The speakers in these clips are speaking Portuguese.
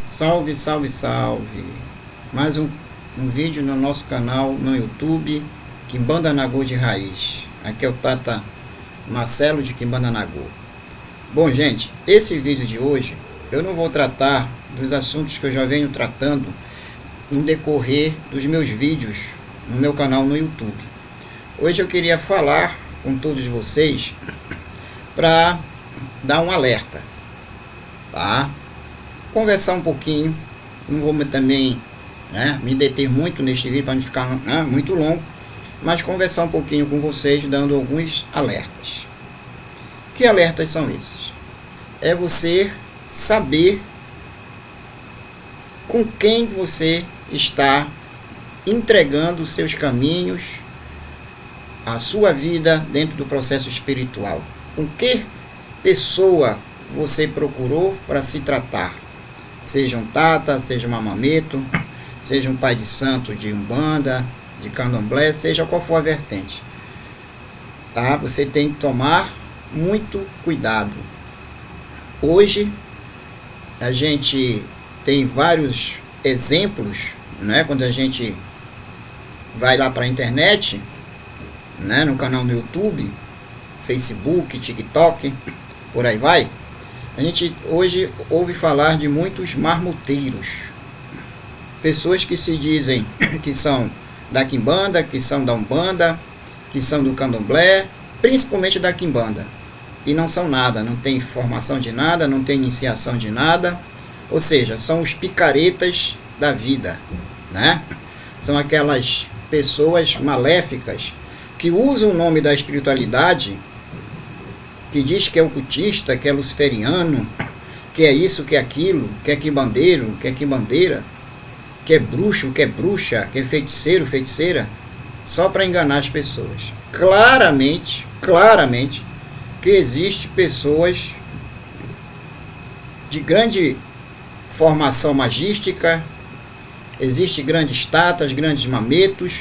Salve, salve, salve! Mais um vídeo no nosso canal no YouTube, Quimbanda Nagô de Raiz. Aqui é o Tata Marcelo de Quimbanda Nagô. Bom, gente, esse vídeo de hoje eu não vou tratar dos assuntos que eu já venho tratando no decorrer dos meus vídeos no meu canal no YouTube. Hoje eu queria falar com todos vocês para dar um alerta, tá? Conversar um pouquinho, não vou também me deter muito neste vídeo para não ficar muito longo, mas conversar um pouquinho com vocês, dando alguns alertas. Que alertas são esses? É você saber com quem você está entregando os seus caminhos, a sua vida dentro do processo espiritual. Com que pessoa você procurou para se tratar? Seja um tata, seja um mamameto, seja um pai de santo de umbanda, de candomblé, seja qual for a vertente, tá? Você tem que tomar muito cuidado. Hoje a gente tem vários exemplos, quando a gente vai lá para a internet, no canal do YouTube, Facebook, TikTok, por aí vai. A gente hoje ouve falar de muitos marmoteiros, pessoas que se dizem que são da quimbanda, que são da umbanda, que são do candomblé, principalmente da quimbanda, e não são nada, não tem formação de nada, não tem iniciação de nada, ou seja, são os picaretas da vida, São aquelas pessoas maléficas que usam o nome da espiritualidade, que diz que é ocultista, que é luciferiano, que é isso, que é aquilo, que é quimbandeiro, que é quimbandeira, que é bruxo, que é bruxa, que é feiticeiro, feiticeira, só para enganar as pessoas. Claramente que existe pessoas de grande formação magística, existe grandes tatas, grandes mametos,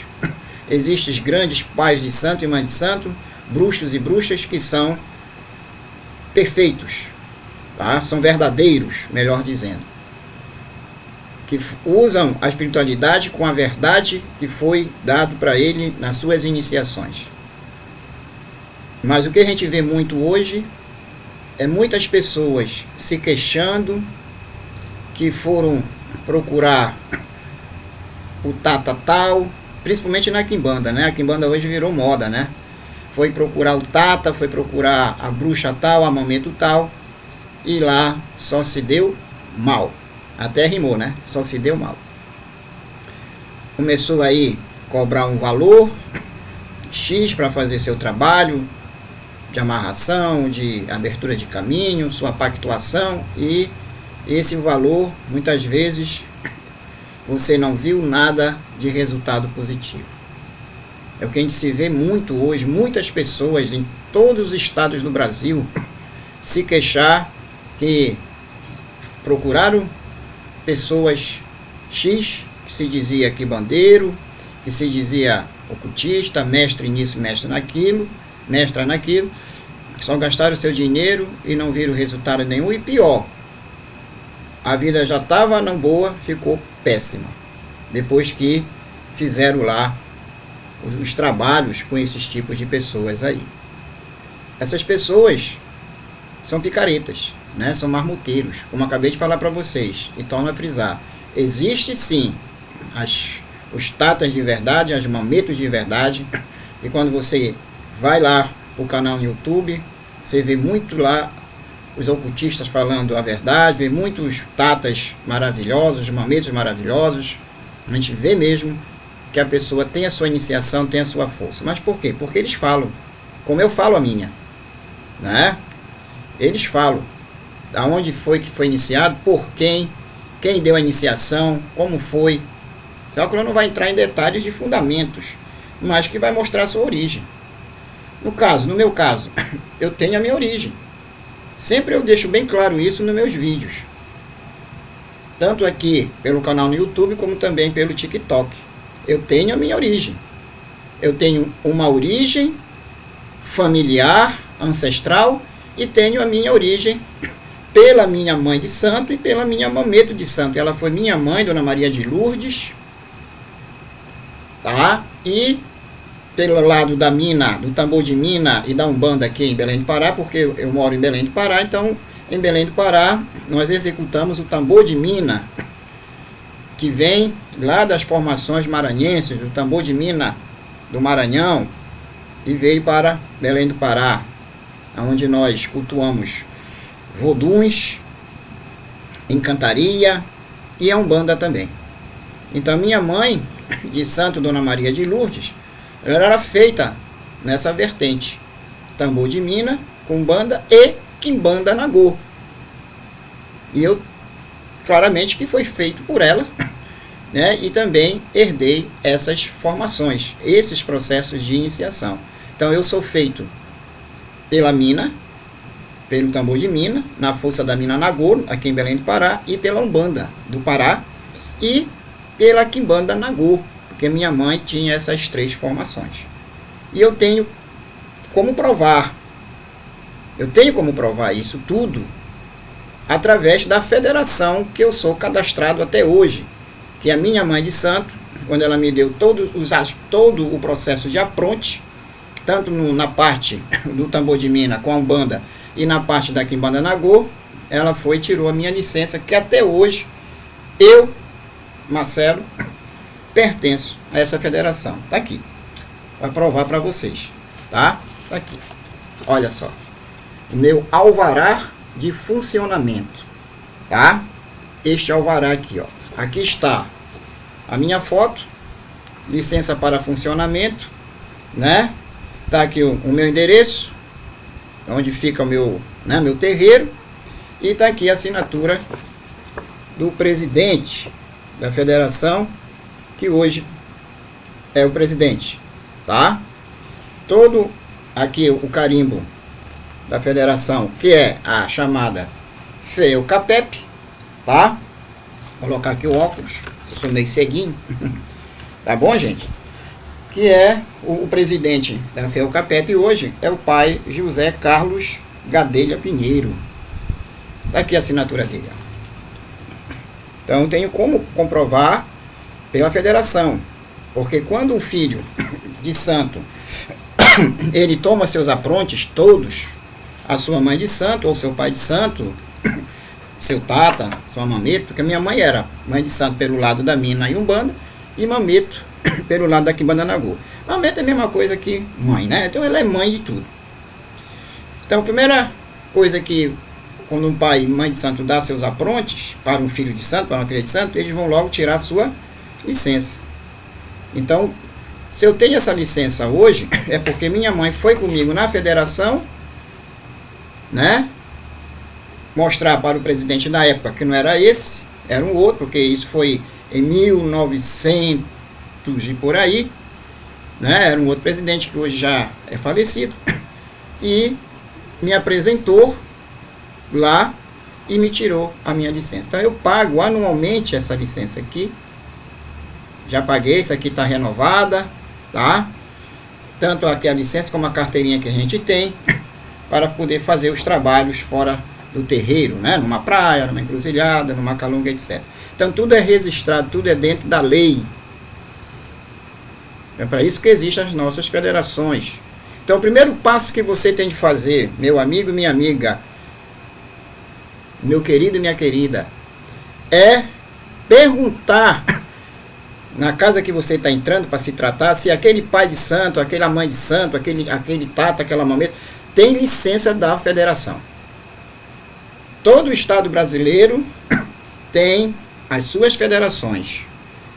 existem grandes pais de santo e mães de santo, bruxos e bruxas que são perfeitos, tá? São verdadeiros, melhor dizendo, que usam a espiritualidade com a verdade que foi dado para ele nas suas iniciações. Mas o que a gente vê muito hoje é muitas pessoas se queixando que foram procurar o tata tal, principalmente na quimbanda, A quimbanda hoje virou moda, Foi procurar o tata, foi procurar a bruxa tal, a mameto tal, e lá só se deu mal. Até rimou, Só se deu mal. Começou aí a cobrar um valor X para fazer seu trabalho de amarração, de abertura de caminho, sua pactuação, e esse valor, muitas vezes, você não viu nada de resultado positivo. É o que a gente se vê muito hoje, muitas pessoas em todos os estados do Brasil se queixar que procuraram pessoas X, que se dizia quimbandeiro, que se dizia ocultista, mestre nisso, mestre naquilo, mestra naquilo, só gastaram seu dinheiro e não viram resultado nenhum, e pior, a vida já estava não boa, ficou péssima, depois que fizeram lá os trabalhos com esses tipos de pessoas aí. Essas pessoas são picaretas, são marmoteiros, como acabei de falar para vocês, e torno a frisar, existe sim os tatas de verdade, as mametos de verdade, e quando você vai lá pro canal no YouTube, você vê muito lá os ocultistas falando a verdade, vê muitos tatas maravilhosos, mametos maravilhosos, a gente vê mesmo que a pessoa tem a sua iniciação, tem a sua força. Mas por quê? Porque eles falam, como eu falo a minha, Eles falam aonde foi que foi iniciado, por quem deu a iniciação, como foi. Só que eu não vai entrar em detalhes de fundamentos, mas que vai mostrar a sua origem. No meu caso, eu tenho a minha origem. Sempre eu deixo bem claro isso nos meus vídeos. Tanto aqui pelo canal no YouTube, como também pelo TikTok. Eu tenho a minha origem. Eu tenho uma origem familiar, ancestral, e tenho a minha origem pela minha mãe de santo e pela minha mameto de santo. Ela foi minha mãe, Dona Maria de Lourdes, tá? E pelo lado da mina, do tambor de mina e da Umbanda aqui em Belém do Pará, porque eu moro em Belém do Pará, então em Belém do Pará nós executamos o tambor de mina, que vem lá das formações maranhenses, o tambor de mina do Maranhão, e veio para Belém do Pará, onde nós cultuamos voduns, encantaria e a Umbanda também. Então minha mãe de santo, Dona Maria de Lourdes, ela era feita nessa vertente, tambor de mina, com Umbanda e quimbanda nagô. E eu, claramente que foi feito por ela, né? E também herdei essas formações, esses processos de iniciação. Então eu sou feito pela mina, pelo tambor de mina, na força da mina nagô, aqui em Belém do Pará, e pela Umbanda do Pará, e pela quimbanda nagô, porque minha mãe tinha essas 3 formações. E eu tenho como provar, isso tudo através da federação que eu sou cadastrado até hoje, que a minha mãe de santo, quando ela me deu todo o processo de apronte, tanto na parte do tambor de mina com a Umbanda e na parte da quimbanda nagô, ela tirou a minha licença, que até hoje eu, Marcelo, pertenço a essa federação. Tá aqui, para provar para vocês, tá? Tá aqui, olha só, o meu alvará de funcionamento, tá? Este alvará aqui, ó, aqui está a minha foto, licença para funcionamento, né? Tá aqui o meu endereço, onde fica o meu terreiro, e tá aqui a assinatura do presidente da federação, que hoje é o presidente, tá? Todo aqui o carimbo da federação, que é a chamada FEUCAPEP, tá? Vou colocar aqui o óculos, eu sou meio ceguinho, tá bom, gente? Que é o presidente da FEUCAPEP hoje, é o pai José Carlos Gadelha Pinheiro. Tá aqui a assinatura dele. Então, tenho como comprovar pela federação, porque quando um filho de santo, ele toma seus aprontes todos, a sua mãe de santo, ou seu pai de santo, seu tata, sua mameto, porque minha mãe era mãe de santo pelo lado da mina e Umbanda, e mameto pelo lado da quimbanda nagô. Mameto é a mesma coisa que mãe, né? Então ela é mãe de tudo. Então a primeira coisa que, quando um pai e mãe de santo dá seus aprontes para um filho de santo, para uma filha de santo, eles vão logo tirar a sua licença. Então, se eu tenho essa licença hoje, é porque minha mãe foi comigo na federação, né? Mostrar para o presidente da época que não era esse, era um outro, porque isso foi em 1900 e por aí, né? Era um outro presidente que hoje já é falecido, e me apresentou lá e me tirou a minha licença. Então eu pago anualmente essa licença aqui, já paguei, isso aqui está renovada, tá? Tanto aqui a licença como a carteirinha que a gente tem, para poder fazer os trabalhos fora do terreiro, né? Numa praia, numa encruzilhada, numa calunga, etc. Então tudo é registrado, tudo é dentro da lei. É para isso que existem as nossas federações. Então o primeiro passo que você tem de fazer, meu amigo e minha amiga, meu querido e minha querida, é perguntar na casa que você está entrando para se tratar, se aquele pai de santo, aquela mãe de santo, aquele tata, aquela mameta, tem licença da federação. Todo o estado brasileiro tem as suas federações.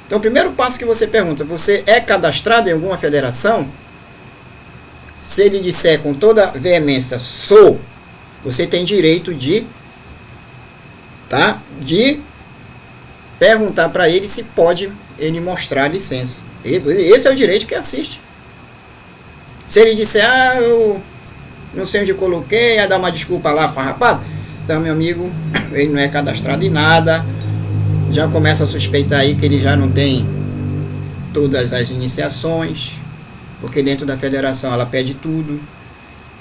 Então o primeiro passo que você pergunta, você é cadastrado em alguma federação? Se ele disser com toda veemência, sou, você tem direito de perguntar para ele se pode ele mostrar a licença. Esse é o direito que assiste. Se ele disser, eu não sei onde eu coloquei, ia dar uma desculpa lá, farrapado, então, meu amigo, ele não é cadastrado em nada, já começa a suspeitar aí que ele já não tem todas as iniciações, porque dentro da federação ela pede tudo,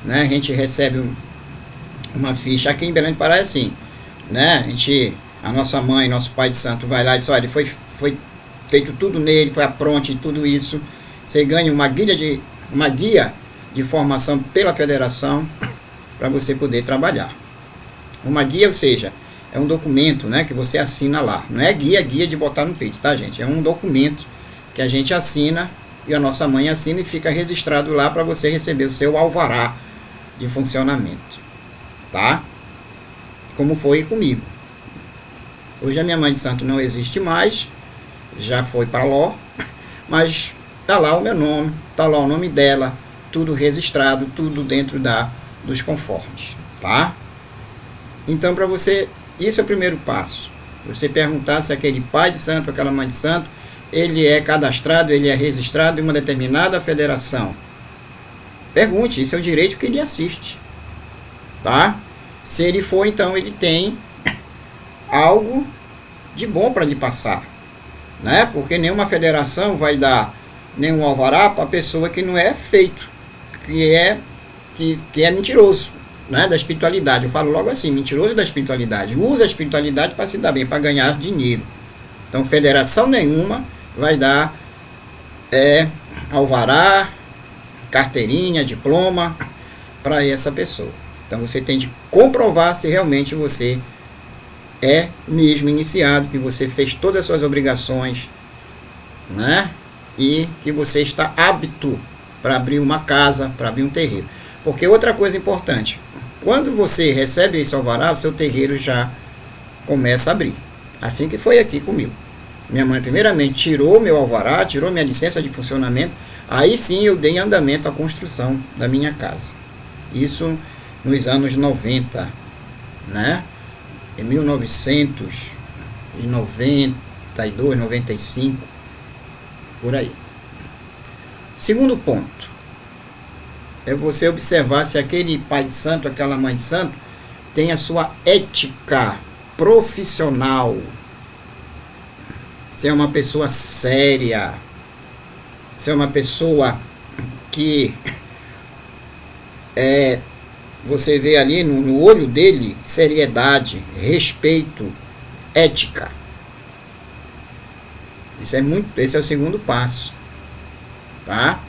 né? A gente recebe uma ficha, aqui em Belém do Pará é assim, né? A nossa mãe, nosso pai de santo vai lá e diz, olha, foi feito tudo nele, foi apronte e tudo isso. Você ganha uma guia de formação pela federação para você poder trabalhar. Uma guia, ou seja, é um documento, né, que você assina lá. Não é guia de botar no peito, tá, gente? É um documento que a gente assina e a nossa mãe assina e fica registrado lá para você receber o seu alvará de funcionamento, tá? Como foi comigo. Hoje a minha mãe de santo não existe mais, já foi para Ló, mas tá lá o meu nome, tá lá o nome dela, tudo registrado, tudo dentro dos conformes, tá? Então, para você, isso é o primeiro passo. Você perguntar se aquele pai de santo, aquela mãe de santo, ele é cadastrado, ele é registrado em uma determinada federação. Pergunte, isso é o direito que ele assiste, tá? Se ele for, então ele tem algo de bom para lhe passar, né? Porque nenhuma federação vai dar nenhum alvará para a pessoa que não é feito, que é mentiroso, né? Da espiritualidade. Eu falo logo assim, mentiroso da espiritualidade. Usa a espiritualidade para se dar bem, para ganhar dinheiro. Então, federação nenhuma vai dar alvará, carteirinha, diploma para essa pessoa. Então, você tem de comprovar se realmente você é mesmo iniciado, que você fez todas as suas obrigações, né? E que você está apto para abrir uma casa, para abrir um terreiro. Porque outra coisa importante, quando você recebe esse alvará, o seu terreiro já começa a abrir. Assim que foi aqui comigo. Minha mãe primeiramente tirou meu alvará, tirou minha licença de funcionamento, aí sim eu dei andamento à construção da minha casa. Isso nos anos 90, né? Em 1992, 95, por aí. Segundo ponto, é você observar se aquele pai de santo, aquela mãe de santo, tem a sua ética profissional. Se é uma pessoa séria, se é uma pessoa que você vê ali no olho dele seriedade, respeito, ética. Esse é o segundo passo, tá?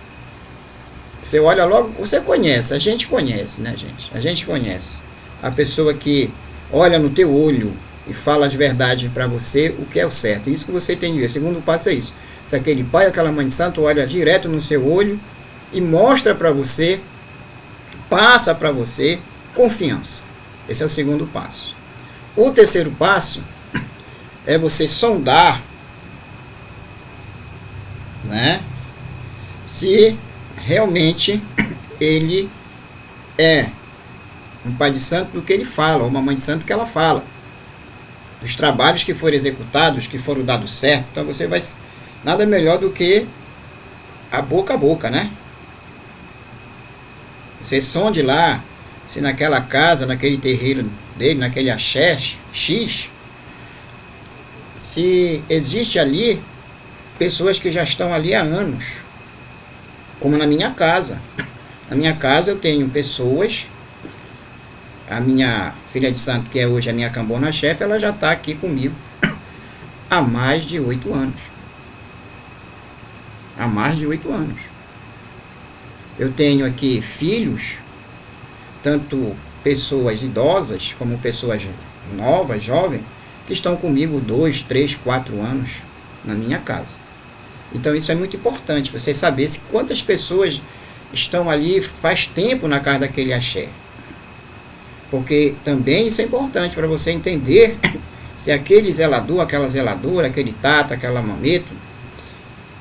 Você olha logo, você conhece, a gente conhece, né, gente? A gente conhece a pessoa que olha no teu olho e fala as verdades para você, o que é o certo. Isso que você tem de ver. O segundo passo é isso. Se aquele pai, aquela mãe de santo olha direto no seu olho e mostra para você, passa para você confiança. Esse é o segundo passo. O terceiro passo é você sondar, né, se realmente ele é um pai de santo do que ele fala, ou uma mãe de santo que ela fala, dos trabalhos que foram executados, que foram dados certo. Então você vai, nada melhor do que a boca, né? Você sonde lá, se naquela casa, naquele terreiro dele, naquele axé X, se existe ali pessoas que já estão ali há anos, como na minha casa. Na minha casa eu tenho pessoas, a minha filha de santo, que é hoje a minha cambona-chefe, ela já está aqui comigo há mais de 8 anos. Há mais de 8 anos. Eu tenho aqui filhos, tanto pessoas idosas como pessoas novas, jovens, que estão comigo 2, 3, 4 anos na minha casa. Então isso é muito importante, você saber se quantas pessoas estão ali faz tempo na casa daquele axé. Porque também isso é importante para você entender se aquele zelador, aquela zeladora, aquele tata, aquela mameto,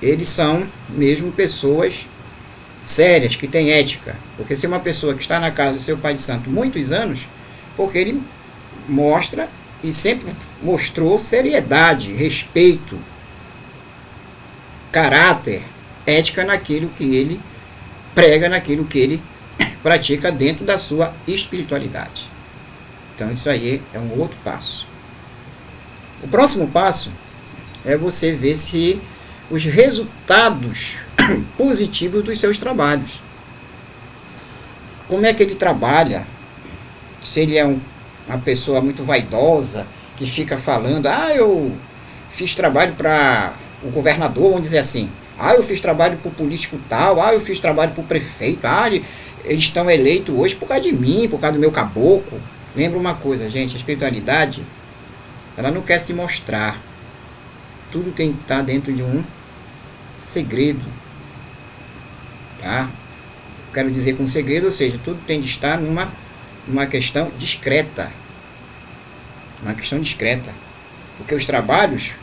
eles são mesmo pessoas sérias, que têm ética. Porque se uma pessoa que está na casa do seu pai de santo muitos anos, porque ele mostra e sempre mostrou seriedade, respeito, caráter, ética naquilo que ele prega, naquilo que ele pratica dentro da sua espiritualidade. Então isso aí é um outro passo. O próximo passo é você ver se os resultados positivos dos seus trabalhos. Como é que ele trabalha? Se ele é um uma pessoa muito vaidosa, que fica falando, eu fiz trabalho para o governador, vamos dizer assim, eu fiz trabalho para o político tal, eu fiz trabalho para o prefeito, eles estão eleitos hoje por causa de mim, por causa do meu caboclo. Lembra uma coisa, gente, a espiritualidade, ela não quer se mostrar. Tudo tem que estar dentro de um segredo. Tá? Quero dizer com segredo, ou seja, tudo tem de estar numa questão discreta. Uma questão discreta. Porque os trabalhos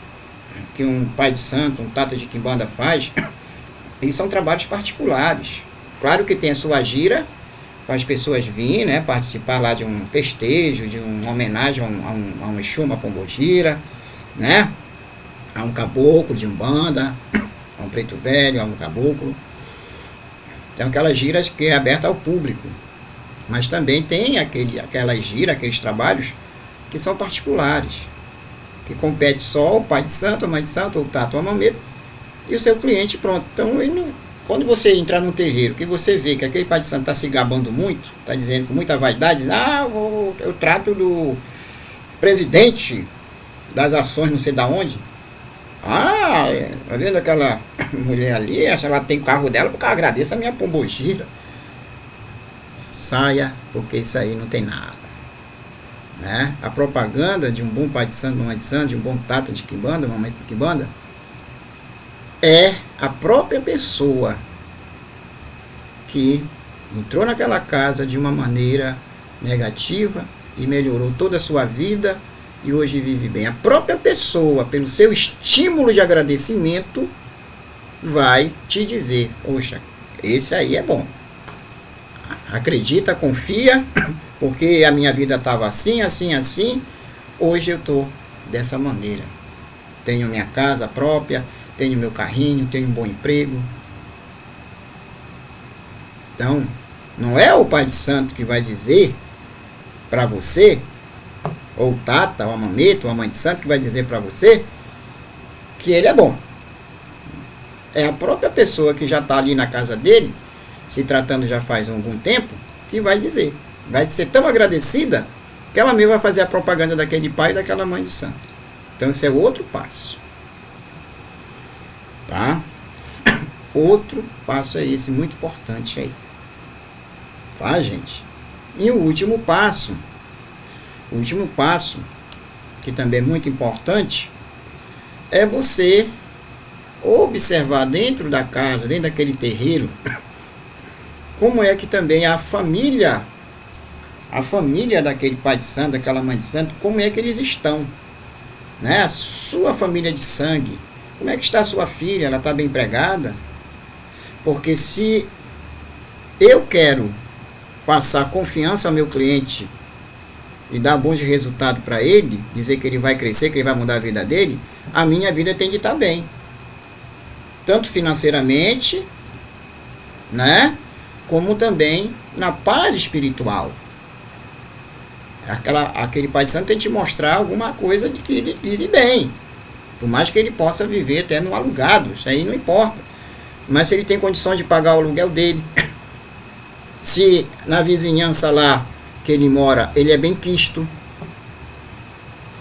que um pai de santo, um tata de quimbanda faz, eles são trabalhos particulares. Claro que tem a sua gira para as pessoas virem, né, participar lá de um festejo, de uma homenagem a um Exu, uma pombogira, né, a um caboclo de umbanda, a um preto velho, a um caboclo. Tem aquelas giras que é aberta ao público, mas também tem aquelas giras, aqueles trabalhos que são particulares, que compete só o pai de santo, a mãe de santo, ou o tato, ou a mameta, e o seu cliente, pronto. Então, quando você entrar num terreiro, que você vê que aquele pai de santo está se gabando muito, está dizendo com muita vaidade, diz, eu trato do presidente das ações não sei da onde. Tá vendo aquela mulher ali, ela tem o carro dela porque ela agradece a minha pombogira. Saia, porque isso aí não tem nada. Né? A propaganda de um bom pai de santo, mamãe de santo, de um bom tata de quimbanda, mamãe de quimbanda, é a própria pessoa que entrou naquela casa de uma maneira negativa e melhorou toda a sua vida e hoje vive bem. A própria pessoa, pelo seu estímulo de agradecimento, vai te dizer, poxa, esse aí é bom. Acredita, confia, porque a minha vida estava assim, assim, assim, hoje eu estou dessa maneira. Tenho minha casa própria, tenho meu carrinho, tenho um bom emprego. Então, não é o pai de santo que vai dizer para você, ou o tata, ou a mameta, ou a mãe de santo que vai dizer para você que ele é bom. É a própria pessoa que já está ali na casa dele, se tratando já faz algum tempo, que vai dizer. Vai ser tão agradecida que ela mesma vai fazer a propaganda daquele pai e daquela mãe de santo. Então esse é outro passo. Tá? Outro passo é esse, muito importante aí. Tá, gente? E o último passo, que também é muito importante, é você observar dentro da casa, dentro daquele terreiro, como é que também a família daquele pai de santo, daquela mãe de santo, como é que eles estão, né? A sua família de sangue, como é que está a sua filha, ela está bem empregada? Porque se eu quero passar confiança ao meu cliente e dar bons resultados para ele, dizer que ele vai crescer, que ele vai mudar a vida dele, a minha vida tem que estar bem. Tanto financeiramente, né? Como também na paz espiritual. Aquele pai de santo tem que te mostrar alguma coisa de que ele vive bem. Por mais que ele possa viver até no alugado, isso aí não importa. Mas se ele tem condições de pagar o aluguel dele, se na vizinhança lá que ele mora, ele é bem quisto,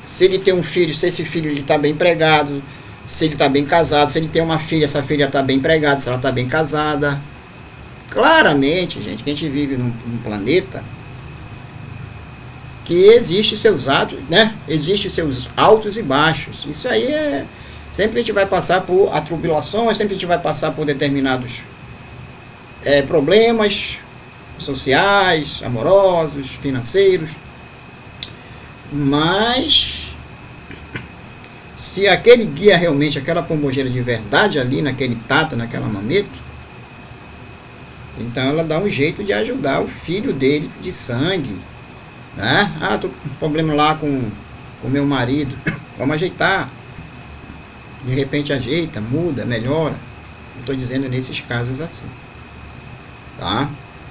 se ele tem um filho, se esse filho está bem empregado, se ele está bem casado, se ele tem uma filha, essa filha está bem empregada, se ela está bem casada. Claramente, gente, que a gente vive num planeta que existe seus atos, né? Existe seus altos e baixos. Isso aí é... Sempre a gente vai passar por atribulações, sempre a gente vai passar por determinados problemas sociais, amorosos, financeiros. Mas se aquele guia realmente, aquela pombogeira de verdade ali, naquele tata, naquela mameta, então ela dá um jeito de ajudar o filho dele de sangue, né? Tô com problema lá com meu marido, vamos ajeitar. De repente ajeita, muda, melhora. Estou dizendo nesses casos assim, tá?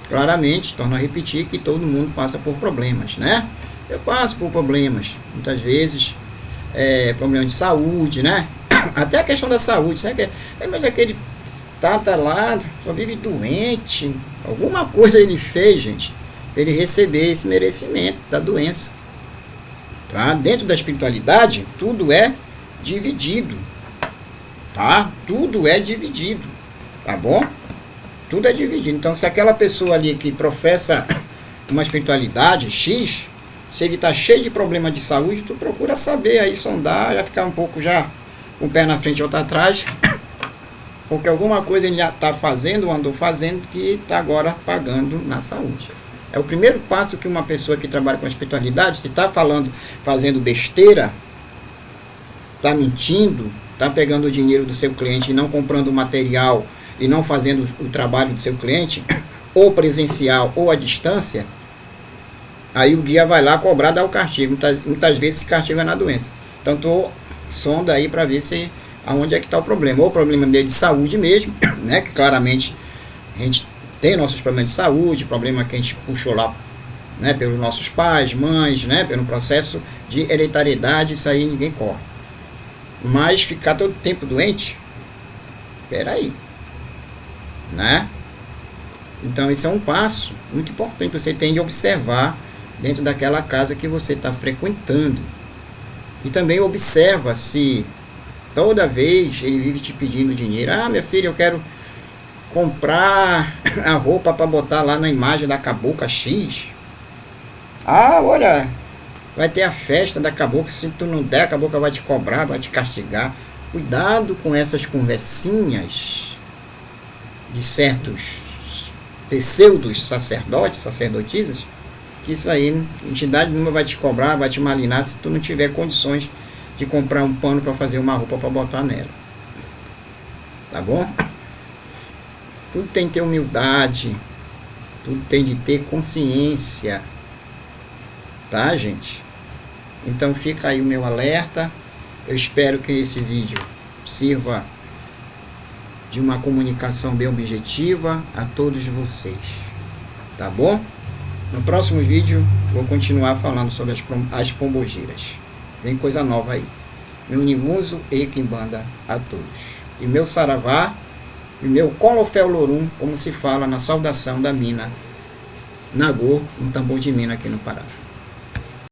Claramente, torno a repetir que todo mundo passa por problemas, né? Eu passo por problemas, muitas vezes, problema de saúde, né? Até a questão da saúde, sabe? Mas aquele tata lá, só vive doente. Alguma coisa ele fez, gente, para ele receber esse merecimento da doença. Tá? Dentro da espiritualidade, tudo é dividido. Tá? Tudo é dividido. Tá bom? Tudo é dividido. Então, se aquela pessoa ali que professa uma espiritualidade X, se ele está cheio de problema de saúde, tu procura saber aí, sondar, já ficar um pouco já um pé na frente e outro atrás, porque alguma coisa ele já está fazendo ou andou fazendo que está agora pagando na saúde. É o primeiro passo que uma pessoa que trabalha com espiritualidade, se está fazendo besteira, está mentindo, está pegando o dinheiro do seu cliente e não comprando o material e não fazendo o trabalho do seu cliente, ou presencial ou à distância, aí o guia vai lá cobrar, dar o castigo. Muitas vezes esse castigo é na doença. Então tu sonda aí para ver se aonde é que está o problema. Ou o problema dele de saúde mesmo, né? Que claramente a gente tem nossos problemas de saúde, problema que a gente puxou lá, né? Pelos nossos pais, mães, né? Pelo processo de hereditariedade, isso aí ninguém corre. Mas ficar todo tempo doente, peraí, né? Então isso é um passo muito importante. Você tem de observar dentro daquela casa que você está frequentando. E também observa se toda vez ele vive te pedindo dinheiro. Ah, minha filha, eu quero comprar a roupa para botar lá na imagem da cabocla X. Ah, olha, vai ter a festa da cabocla. Se tu não der, a cabocla vai te cobrar, vai te castigar. Cuidado com essas conversinhas de certos pseudos sacerdotes, sacerdotisas, que isso aí, entidade nenhuma vai te cobrar, vai te malinar se tu não tiver condições de comprar um pano para fazer uma roupa para botar nela. Tá bom? Tudo tem que ter humildade, tudo tem de ter consciência. Tá, gente? Então fica aí o meu alerta. Eu espero que esse vídeo sirva de uma comunicação bem objetiva a todos vocês. Tá bom? No próximo vídeo vou continuar falando sobre as pombogeiras. Tem coisa nova aí. Meu Nimuso e Quimbanda a todos. E meu Saravá e meu Colofé Olorum, como se fala na saudação da mina Nagô, um tambor de mina aqui no Pará.